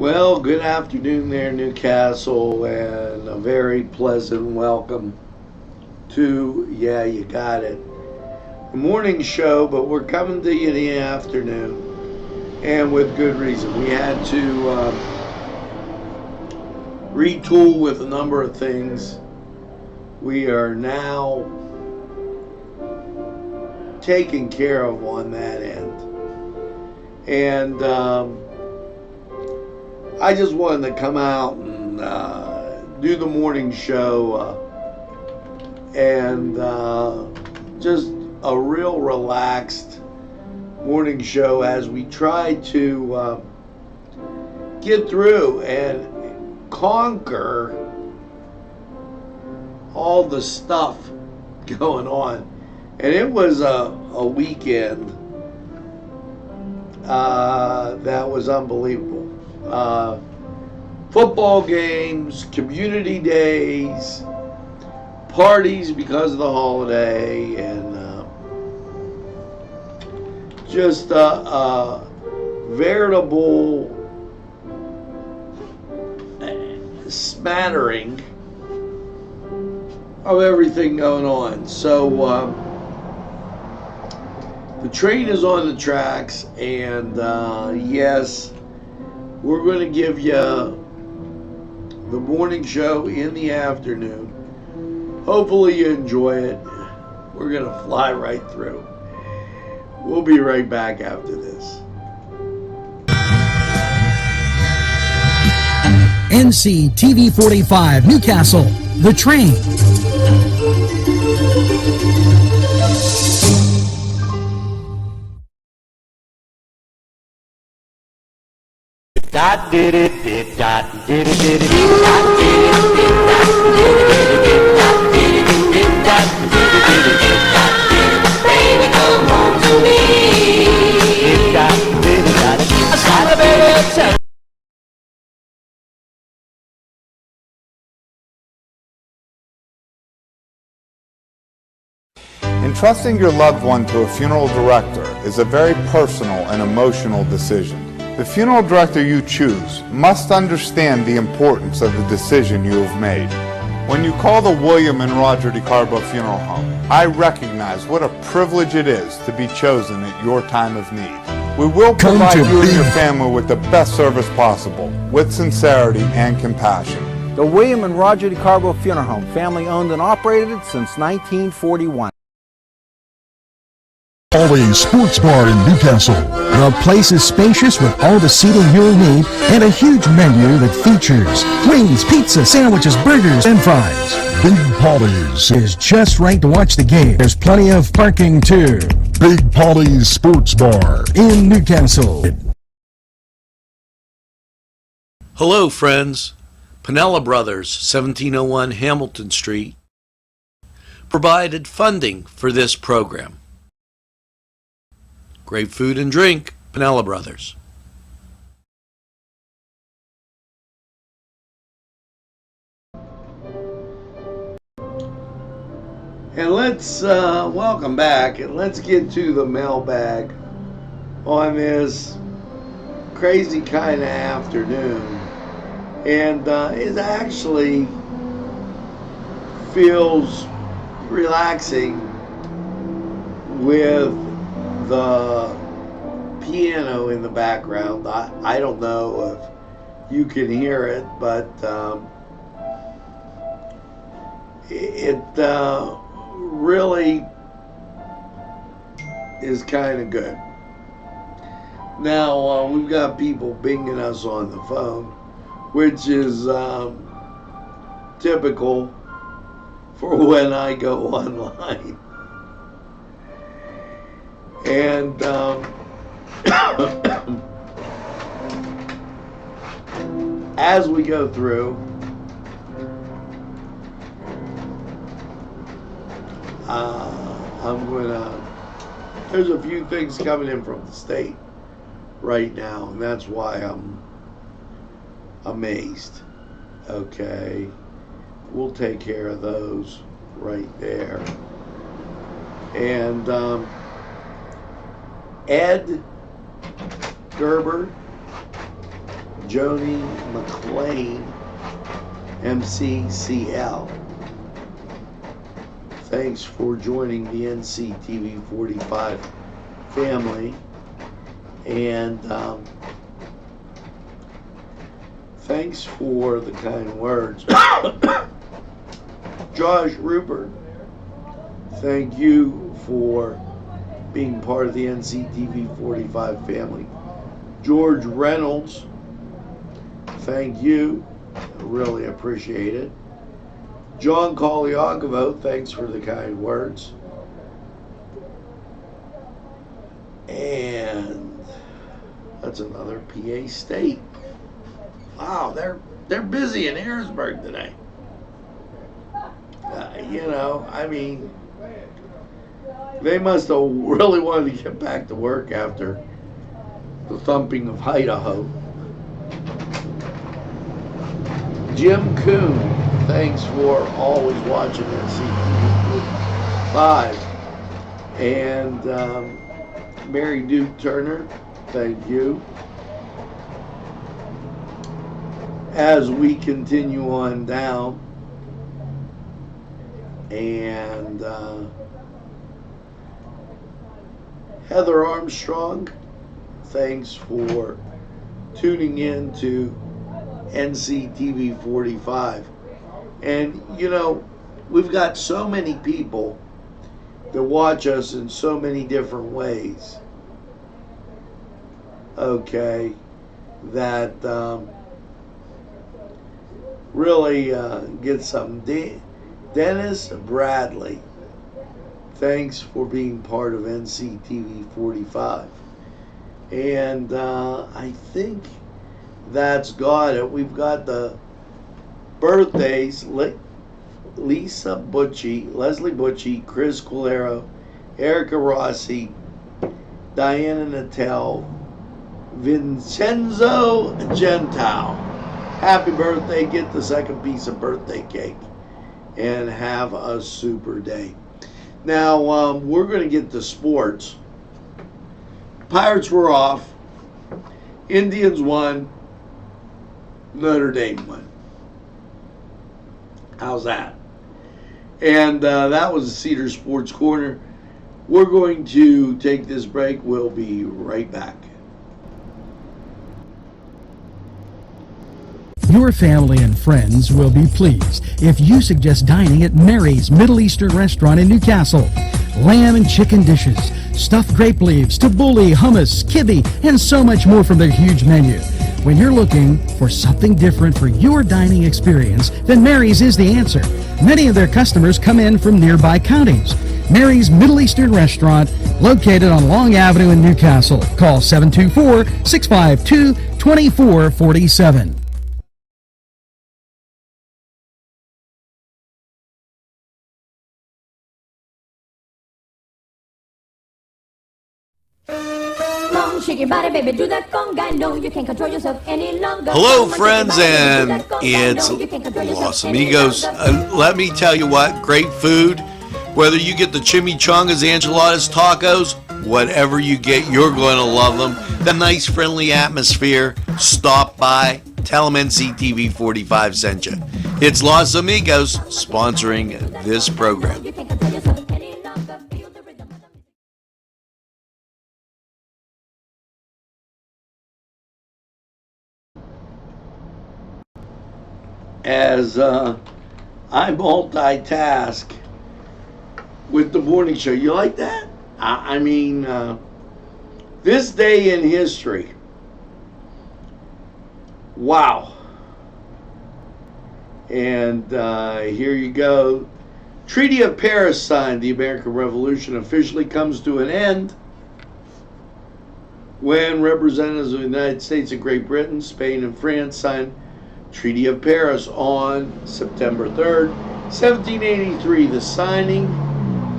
Well, good afternoon there, Newcastle, and a very pleasant welcome to, yeah, you got it, the morning show, but we're coming to you in the afternoon, and with good reason. We had to retool with a number of things. We are now taken care of on that end. And I just wanted to come out and do the morning show and just a real relaxed morning show as we try to get through and conquer all the stuff going on. And it was a weekend that was unbelievable. Football games, community days, parties because of the holiday, and just a veritable smattering of everything going on. So the train is on the tracks, and yes, we're going to give you the morning show in the afternoon. Hopefully you enjoy it. We're going to fly right through. We'll be right back after this. NCTV45 Newcastle, The Train. Dot did it did dot did it did it dot did it did dot did it did it dot did it did it did dot did it did it did dot baby come home to me did dot did it dot I saw the baby. Entrusting your loved one to a funeral director is a very personal and emotional decision. The funeral director you choose must understand the importance of the decision you have made. When you call the William and Roger DeCarbo Funeral Home, I recognize what a privilege it is to be chosen at your time of need. We will provide you and your family with the best service possible, with sincerity and compassion. The William and Roger DeCarbo Funeral Home, family owned and operated since 1941. Always Sports Bar in Newcastle. The place is spacious with all the seating you'll need and a huge menu that features wings, pizza, sandwiches, burgers, and fries. Big Polly's Is just right to watch the game. There's plenty of parking too. Big Polly's Sports Bar In Newcastle. Hello, friends. Pinella Brothers, 1701 Hamilton Street, provided funding for this program. Great food and drink, Pinella Brothers. And let's welcome back, and let's get to the mailbag on this crazy kind of afternoon. And it actually feels relaxing with the piano in the background. I don't know if you can hear it, but it really is kind of good. Now, we've got people binging us on the phone, which is typical for when I go online. And as we go through, there's a few things coming in from the state right now, and that's why I'm amazed. Okay, we'll take care of those right there. And Ed Gerber, Joni McLean, MCCL. Thanks for joining the NCTV45 family. And thanks for the kind words. Josh Rupert, thank you for being part of the NCTV45 family. George Reynolds, thank you. I really appreciate it. John Koliakovo, thanks for the kind words. And that's another PA State. Wow, they're busy in Harrisburg today. I mean, they must have really wanted to get back to work after the thumping of Idaho. Jim Coon, thanks for always watching NCTV5. And Mary Duke Turner, thank you. As we continue on down, and Heather Armstrong, thanks for tuning in to NCTV45. And we've got so many people that watch us in so many different ways, okay, that really get something. Dennis Bradley, thanks for being part of NCTV45. And I think that's got it. We've got the birthdays. Lisa Butchie, Leslie Butchie, Chris Colero, Erica Rossi, Diana Natel, Vincenzo Gentile. Happy birthday. Get the second piece of birthday cake and have a super day. Now, we're going to get to sports. Pirates were off. Indians won. Notre Dame won. How's that? And that was the Cedar Sports Corner. We're going to take this break. We'll be right back. Your family and friends will be pleased if you suggest dining at Mary's Middle Eastern Restaurant in Newcastle. Lamb and chicken dishes, stuffed grape leaves, tabbouleh, hummus, kibbe, and so much more from their huge menu. When you're looking for something different for your dining experience, then Mary's is the answer. Many of their customers come in from nearby counties. Mary's Middle Eastern Restaurant, located on Long Avenue in Newcastle. Call 724-652-2447. Shake your body, baby, do that conga. No, you can't control yourself any longer. Hello, friends, and it's Los Amigos. Let me tell you what, great food. Whether you get the chimichangas, enchiladas, tacos, whatever you get, you're going to love them. The nice, friendly atmosphere. Stop by. Tell them NCTV45 sent you. It's Los Amigos sponsoring this program. You can't control yourself any longer. Feel the rhythm. As I multitask with the morning show. You like that? I mean, this day in history. Wow. And here you go. Treaty of Paris signed. The American Revolution officially comes to an end when representatives of the United States and Great Britain, Spain, and France signed Treaty of Paris on September 3rd, 1783. The signing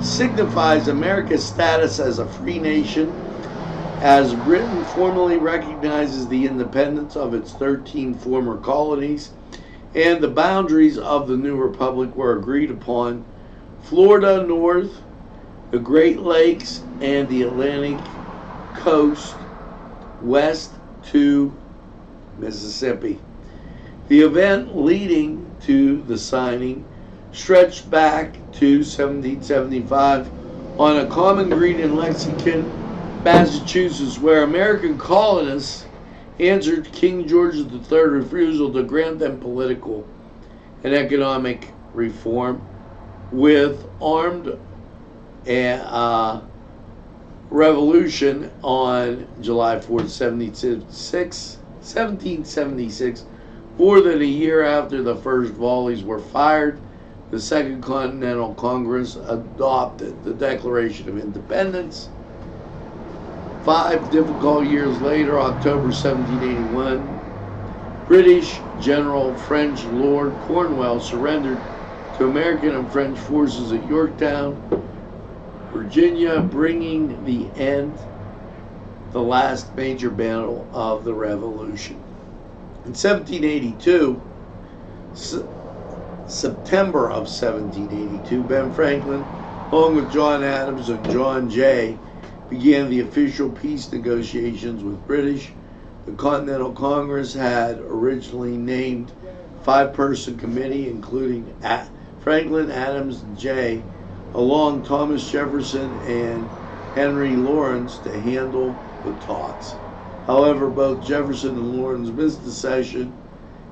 signifies America's status as a free nation, as Britain formally recognizes the independence of its 13 former colonies, and the boundaries of the new republic were agreed upon: Florida north, the Great Lakes, and the Atlantic coast west to Mississippi. The event leading to the signing stretched back to 1775 on a common green in Lexington, Massachusetts, where American colonists answered King George III's refusal to grant them political and economic reform with armed revolution on July 4th, 1776. More than a year after the first volleys were fired, the Second Continental Congress adopted the Declaration of Independence. 5 difficult years later, October 1781, British General French Lord Cornwall surrendered to American and French forces at Yorktown, Virginia, bringing the end, the last major battle of the Revolution. In 1782, September of 1782, Ben Franklin, along with John Adams and John Jay, began the official peace negotiations with British. The Continental Congress had originally named a 5-person committee, including Franklin, Adams, and Jay, along Thomas Jefferson and Henry Lawrence to handle the talks. However, both Jefferson and Lawrence missed the session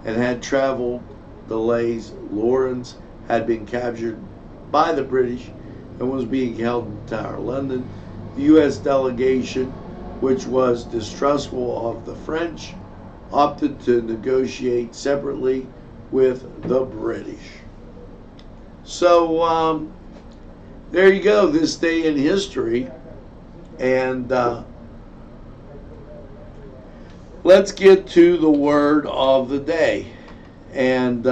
and had travel delays. Lawrence had been captured by the British and was being held in Tower London. The U.S. delegation, which was distrustful of the French, opted to negotiate separately with the British. So there you go, this day in history. And let's get to the word of the day. And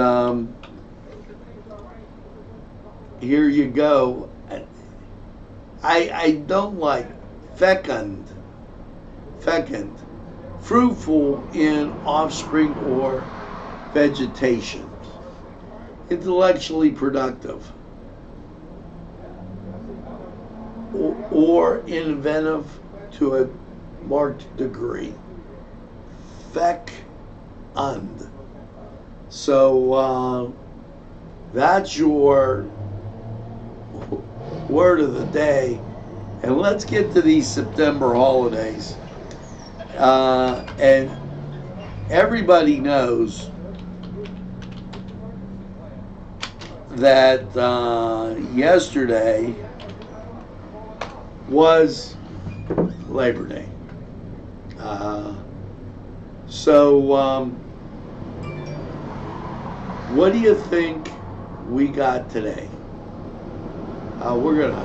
here you go. I don't like fecund, fruitful in offspring or vegetation, intellectually productive, or inventive to a marked degree. Fecund. So that's your word of the day. And let's get to these September holidays. And everybody knows that yesterday was Labor Day. So what do you think we got today? We're going to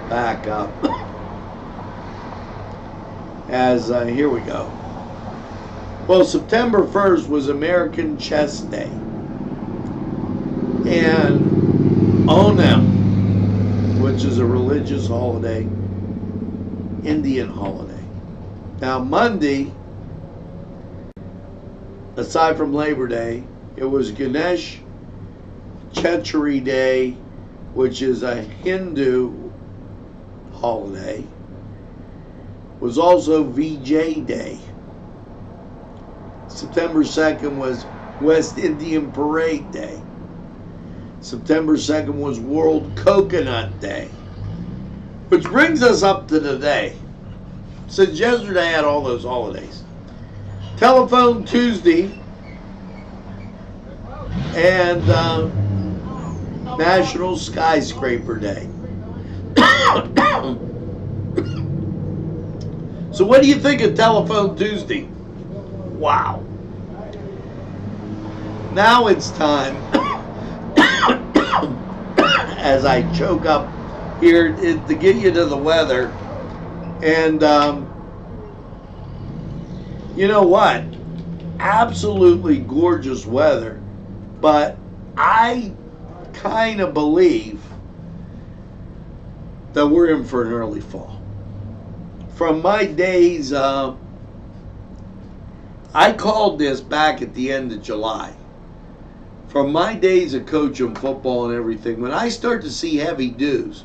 back up as here we go. Well, September 1st was American Chess Day. And Onam, which is a religious holiday, Indian holiday. Now, Monday, aside from Labor Day, it was Ganesh Chaturthi Day, which is a Hindu holiday. Was also VJ Day. September 2nd was West Indian Parade Day. September 2nd was World Coconut Day. Which brings us up to today. Since yesterday I had all those holidays. Telephone Tuesday and National Skyscraper Day. So what do you think of Telephone Tuesday? Wow. Now it's time, as I choke up here, to get you to the weather. And you know what? Absolutely gorgeous weather. But I kind of believe that we're in for an early fall. From my days, I called this back at the end of July. From my days of coaching football and everything, when I start to see heavy dews,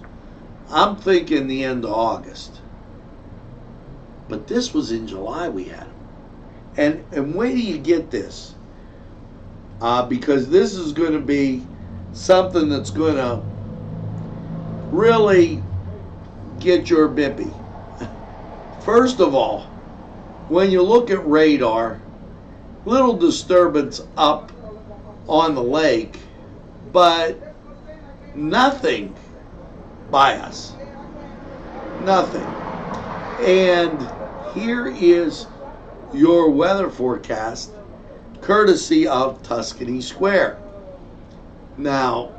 I'm thinking the end of August. But this was in July we had them. And wait till you get this. Because this is going to be something that's going to really get your bippy. First of all, when you look at radar, little disturbance up on the lake, but nothing by us. Nothing. And here is your weather forecast, courtesy of Tuscany Square. Now,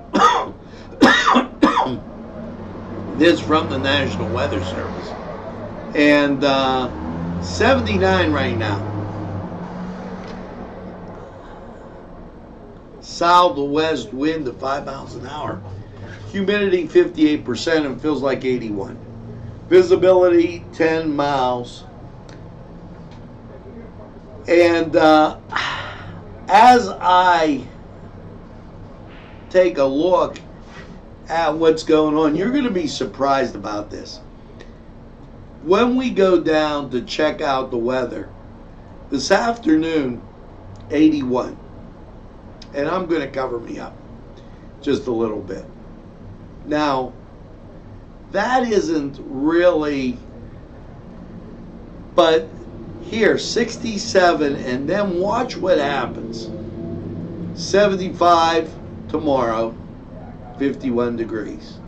this from the National Weather Service. And 79 right now. Southwest wind at 5 miles an hour. Humidity 58% and feels like 81. Visibility 10 miles. And as I take a look at what's going on, you're going to be surprised about this. When we go down to check out the weather, this afternoon, 81. And I'm going to cover me up just a little bit. Now, that isn't really, but here, 67, and then watch what happens. 75 tomorrow, 51 degrees.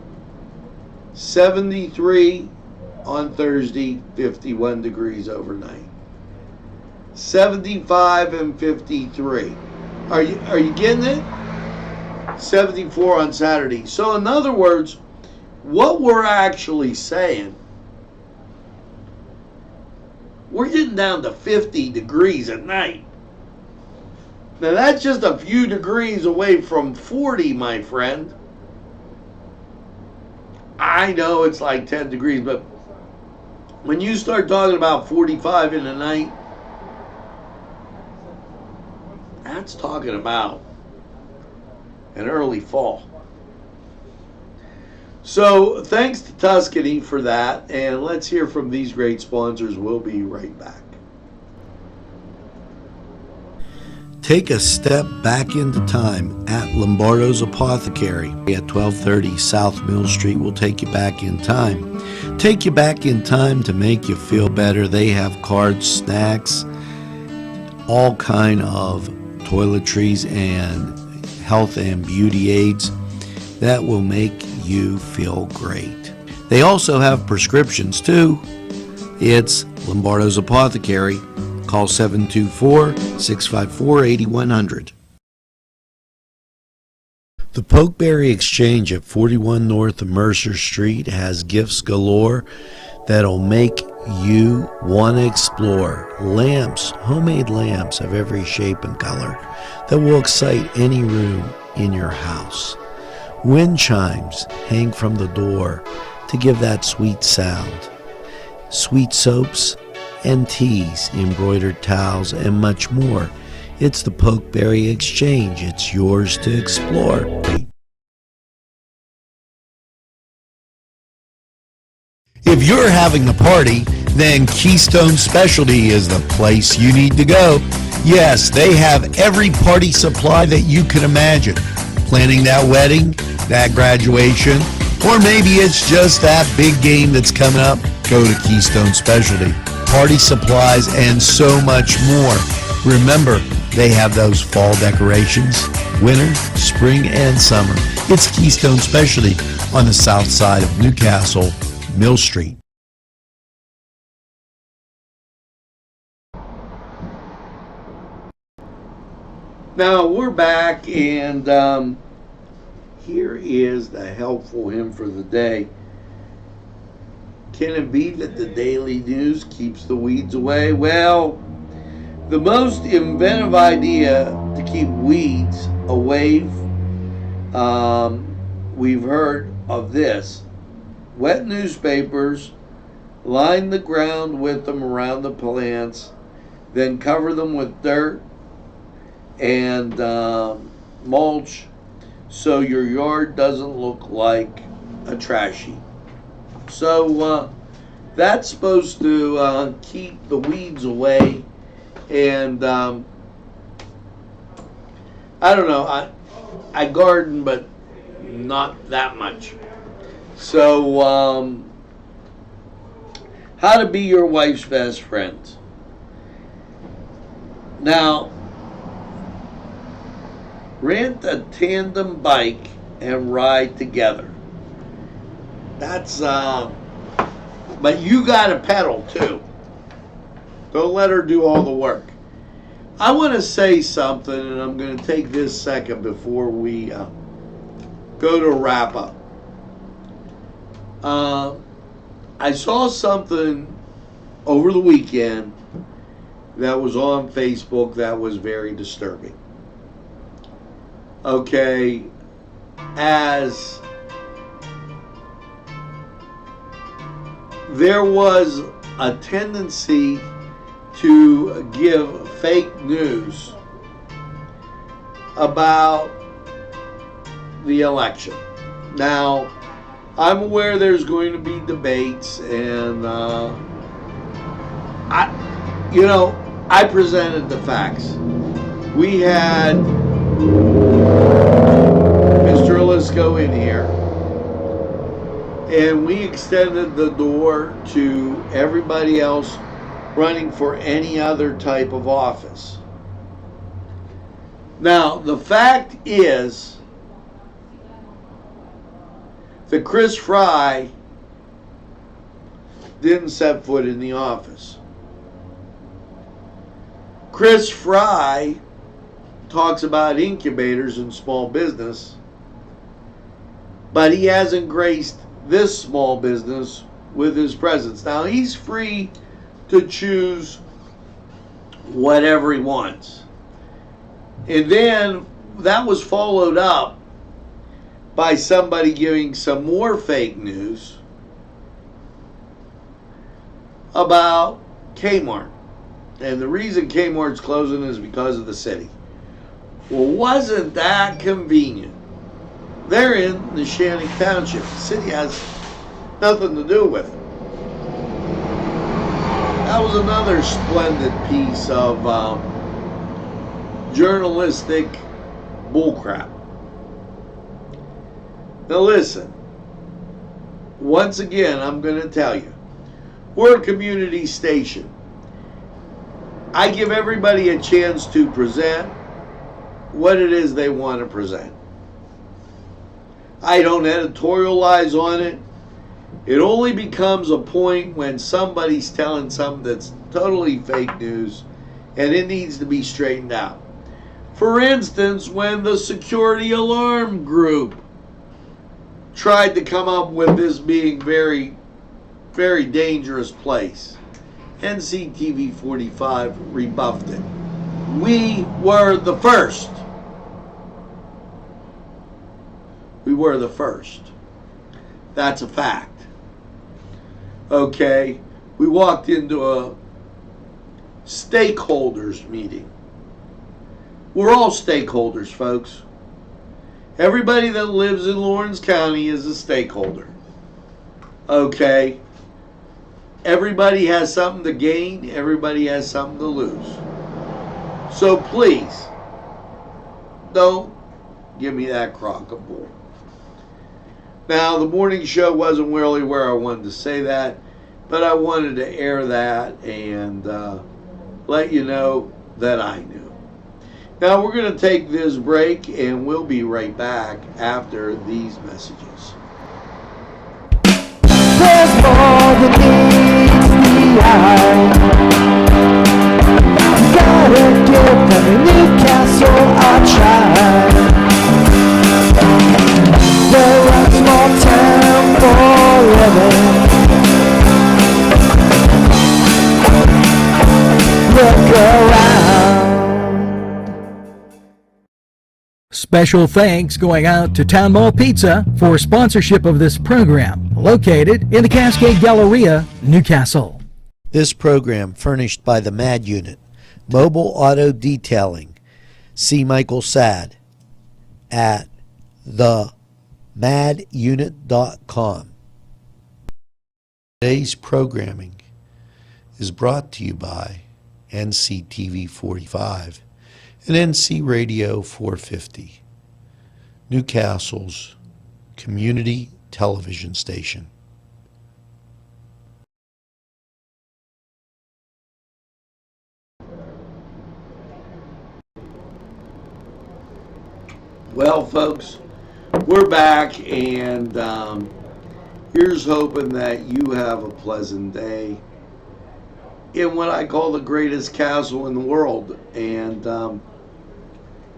73 on Thursday, 51 degrees overnight. 75 and 53. Are you getting it? 74 on Saturday. So in other words, what we're actually saying, we're getting down to 50 degrees at night. Now that's just a few degrees away from 40, my friend. I know it's like 10 degrees, but when you start talking about 45 in the night, that's talking about an early fall. So thanks to Tuscany for that, and let's hear from these great sponsors. We'll be right back. Take a step back into time at Lombardo's Apothecary at 1230 South Mill Street. Will take you back in time. Take you back in time to make you feel better. They have cards, snacks, all kind of toiletries and health and beauty aids that will make you feel great. They also have prescriptions too. It's Lombardo's Apothecary. Call 724-654-8100. The Pokeberry Exchange at 41 North Mercer Street has gifts galore that'll make you want to explore. Lamps, homemade lamps of every shape and color that will excite any room in your house. Wind chimes hang from the door to give that sweet sound. Sweet soaps and teas, embroidered towels, and much more. It's the Pokeberry Exchange. It's yours to explore. If you're having a party, then Keystone Specialty is the place you need to go. Yes, they have every party supply that you can imagine. Planning that wedding, that graduation, or maybe it's just that big game that's coming up, go to Keystone Specialty. Party supplies and so much more. Remember, they have those fall decorations, winter, spring, and summer. It's Keystone Specialty on the south side of Newcastle, Mill Street. Now we're back, and here is the helpful hymn for the day. Can it be that the daily news keeps the weeds away? Well, the most inventive idea to keep weeds away, we've heard of this. Wet newspapers, line the ground with them around the plants, then cover them with dirt and mulch so your yard doesn't look like a trash heap. So That's supposed to keep the weeds away, and I don't know. I garden, but not that much. So, how to be your wife's best friends. Now, rent a tandem bike and ride together. That's but you gotta pedal too. Don't let her do all the work. I want to say something, and I'm going to take this second before we go to wrap up. I saw something over the weekend that was on Facebook that was very disturbing. Okay, as there was a tendency to give fake news about the election. Now, I'm aware there's going to be debates, and I presented the facts. We had Mr. Alisco in here, and we extended the door to everybody else running for any other type of office. Now, the fact is that Chris Fry didn't set foot in the office. Chris Fry talks about incubators and small business, but he hasn't graced this small business with his presence. Now, he's free to choose whatever he wants. And then that was followed up by somebody giving some more fake news about Kmart. And the reason Kmart's closing is because of the city. Well, wasn't that convenient? They're in Neshannock Township. The city has nothing to do with it. That was another splendid piece of journalistic bullcrap. Now listen, once again, I'm going to tell you, we're a community station. I give everybody a chance to present what it is they want to present. I don't editorialize on it. It only becomes a point when somebody's telling something that's totally fake news and it needs to be straightened out. For instance, when the security alarm group tried to come up with this being very, very dangerous place, NCTV45 rebuffed it. We were the first. We were the first. That's a fact. Okay, we walked into a stakeholders meeting. We're all stakeholders, folks. Everybody that lives in Lawrence County is a stakeholder. Okay, everybody has something to gain, everybody has something to lose. So please, don't give me that crock of bull. Now, the morning show wasn't really where I wanted to say that, but I wanted to air that and let you know that I knew. Now, we're going to take this break, and we'll be right back after these messages. There's more than meets the eye. Gotta give them Newcastle a try. They're a small town for living. Look around. Special thanks going out to Town Mall Pizza for sponsorship of this program, located in the Cascade Galleria, Newcastle. This program furnished by the MAD Unit, Mobile Auto Detailing. See Michael Sad at themadunit.com. Today's programming is brought to you by NCTV45 and NC Radio 450, Newcastle's community television station. Well, folks, we're back, and here's hoping that you have a pleasant day in what I call the greatest castle in the world. And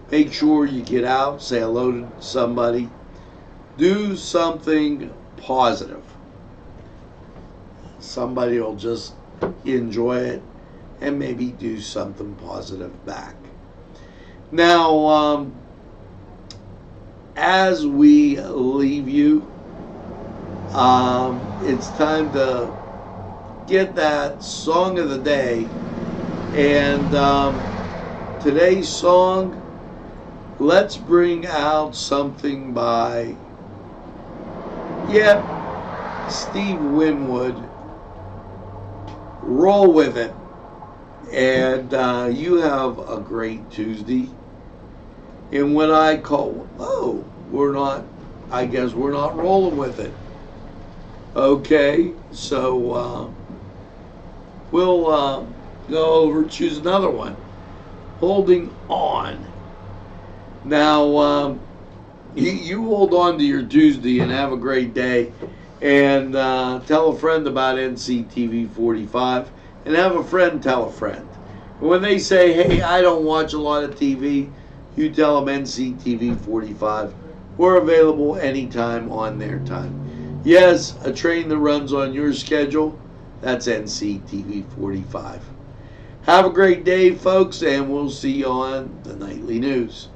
make sure you get out, say hello to somebody, do something positive. Somebody will just enjoy it and maybe do something positive back. Now, as we leave you, it's time to get that song of the day. And today's song, let's bring out something by, Steve Winwood. Roll with it. And you have a great Tuesday. In what I call, I guess we're not rolling with it. Okay, so we'll go over, choose another one. Holding On. Now, you hold on to your Tuesday and have a great day. And tell a friend about NCTV45. And have a friend tell a friend. And when they say, hey, I don't watch a lot of TV, you tell them NCTV45. We're available anytime on their time. Yes, a train that runs on your schedule, that's NCTV45. Have a great day, folks, and we'll see you on the Nightly News.